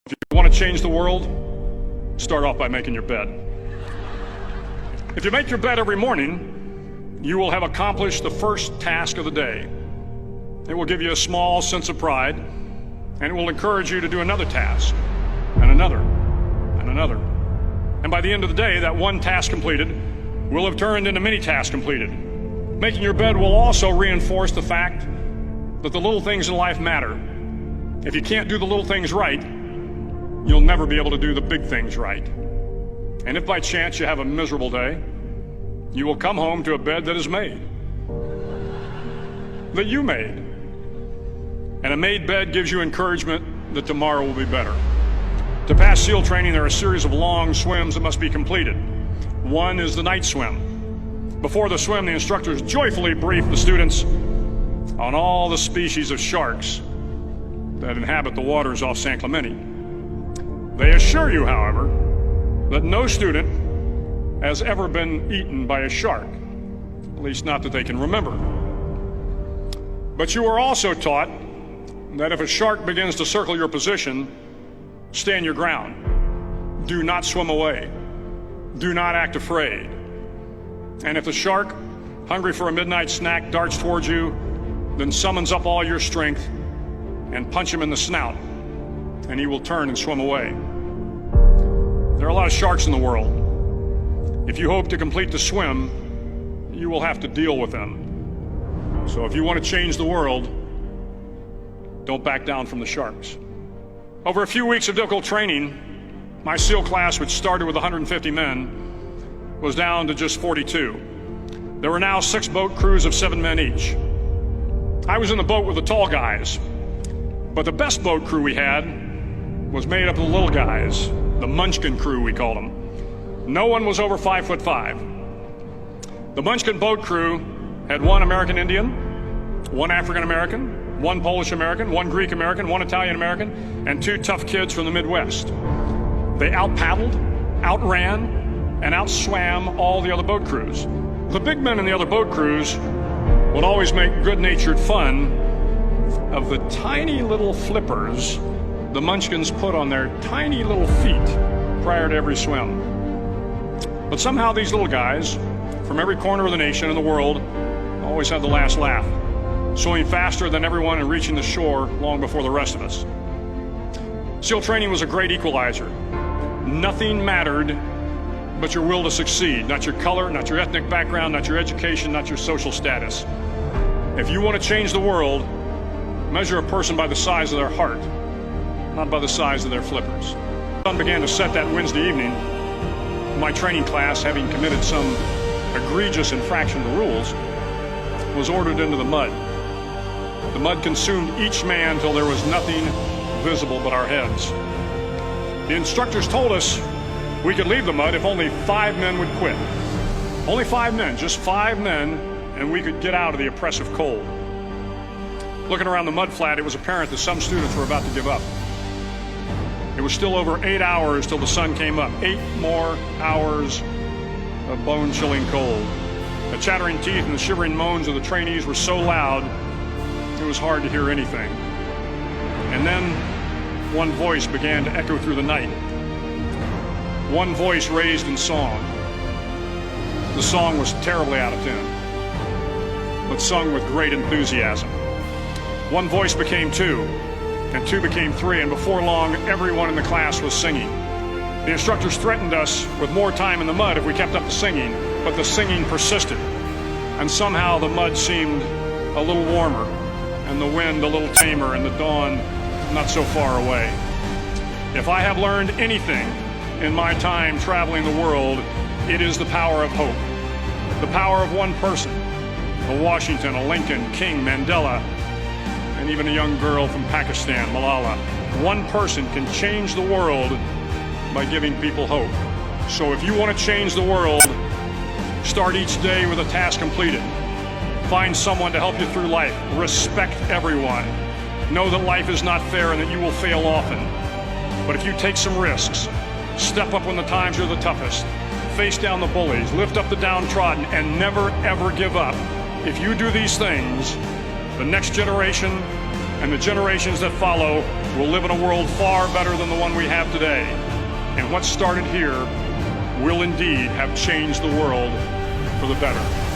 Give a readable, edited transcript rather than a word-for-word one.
If you want to change the world, start off by making your bed. If you make your bed every morning, you will have accomplished the first task of the day. It will give you a small sense of pride, and it will encourage you to do another task, and another, and another. And by the end of the day, that one task completed will have turned into many tasks completed. Making your bed will also reinforce the fact that the little things in life matter. If you can't do the little things right, you'll never be able to do the big things right. And if by chance you have a miserable day, you will come home to a bed that is made, that you made. And a made bed gives you encouragement that tomorrow will be better. To pass SEAL training, there are a series of long swims that must be completed. One is the night swim. Before the swim, the instructors joyfully brief the students on all the species of sharks that inhabit the waters off San Clemente. They assure you, however, that no student has ever been eaten by a shark, at least not that they can remember. But you are also taught that if a shark begins to circle your position, stand your ground. Do not swim away. Do not act afraid. And if the shark, hungry for a midnight snack, darts towards you, then summons up all your strength and punch him in the snout, and he will turn and swim away. There are a lot of sharks in the world. If you hope to complete the swim, you will have to deal with them. So if you want to change the world, don't back down from the sharks. Over a few weeks of difficult training, my SEAL class, which started with 150 men, was down to just 42. There were now 6 boat crews of 7 men each. I was in the boat with the tall guys, but the best boat crew we had was made up of the little guys, the Munchkin crew, we called them. No one was over 5'5". The Munchkin boat crew had 1 American Indian, 1 African American, 1 Polish American, 1 Greek American, 1 Italian American, and 2 tough kids from the Midwest. They out-paddled, outran, and outswam all the other boat crews. The big men in the other boat crews would always make good-natured fun of the tiny little flippers the Munchkins put on their tiny little feet prior to every swim. But somehow these little guys from every corner of the nation and the world always had the last laugh, swimming faster than everyone and reaching the shore long before the rest of us. SEAL training was a great equalizer. Nothing mattered but your will to succeed, not your color, not your ethnic background, not your education, not your social status. If you want to change the world, measure a person by the size of their heart, not by the size of their flippers. The sun began to set that Wednesday evening. My training class, having committed some egregious infraction to rules, was ordered into the mud. The mud consumed each man till there was nothing visible but our heads. The instructors told us we could leave the mud if only 5 men would quit. Only 5 men, just 5 men, and we could get out of the oppressive cold. Looking around the mud flat, it was apparent that some students were about to give up. It was still over 8 hours till the sun came up. 8 more hours of bone-chilling cold. The chattering teeth and the shivering moans of the trainees were so loud, it was hard to hear anything. And then one voice began to echo through the night. One voice raised in song. The song was terribly out of tune, but sung with great enthusiasm. One voice became 2, and 2 became 3, and before long, everyone in the class was singing. The instructors threatened us with more time in the mud if we kept up the singing, but the singing persisted, and somehow the mud seemed a little warmer, and the wind a little tamer, and the dawn not so far away. If I have learned anything in my time traveling the world, it is the power of hope. The power of one person, a Washington, a Lincoln, King, Mandela, and even a young girl from Pakistan, Malala. One person can change the world by giving people hope. So if you want to change the world, start each day with a task completed. Find someone to help you through life. Respect everyone. Know that life is not fair and that you will fail often. But if you take some risks, step up when the times are the toughest, face down the bullies, lift up the downtrodden, and never ever give up. If you do these things, the next generation and the generations that follow will live in a world far better than the one we have today. And what started here will indeed have changed the world for the better.